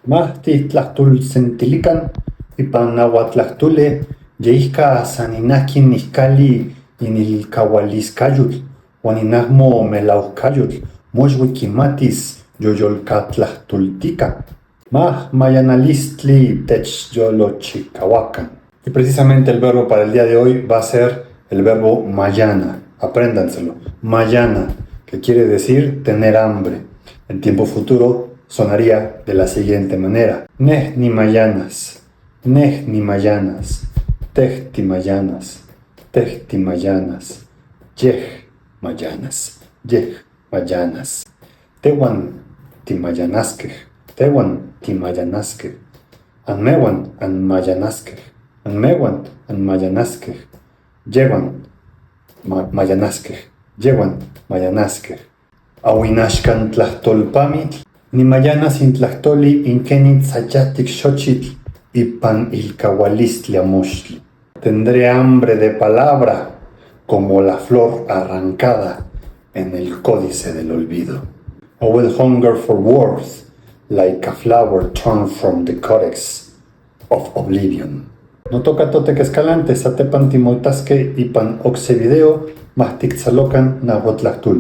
Mahti tlahtul sentilican ipan nahuatlahtule yeihka saninakin nihkali inilkaualiscayotl uan inahmo melauhcayotl moxui kimatis yoyolkatlahtultika mayanalistli techyolochikauacan. Y precisamente el verbo para el día de hoy va a ser el verbo mayana. Apréndanselo. Mayana, que quiere decir tener hambre. En tiempo futuro sonaría de la siguiente manera. Neh ni mayanas, neh ni mayanas, tehti mayanas, tehti mayanas, yeh mayanas, yeh mayanas. Tewan ti mayanaskeh, tewan ti mayanaskeh, anmewan an mayanaskeh, anmewan an mayanaskeh, yewan mayanaskeh, yewan mayanaskeh. Awinashkan tlahtolpamitl, ni mayanas intlahtoli inkenit sayatik xochitl ipan ilkaualistli amoxtli. Tendré hambre de palabra como la flor arrancada en el códice del olvido. I will hunger for words like a flower torn from the codex of oblivion. No toca tote que escalante, satepan timotasque ipan oxe video, mahtikzalocan nahuatlactuli.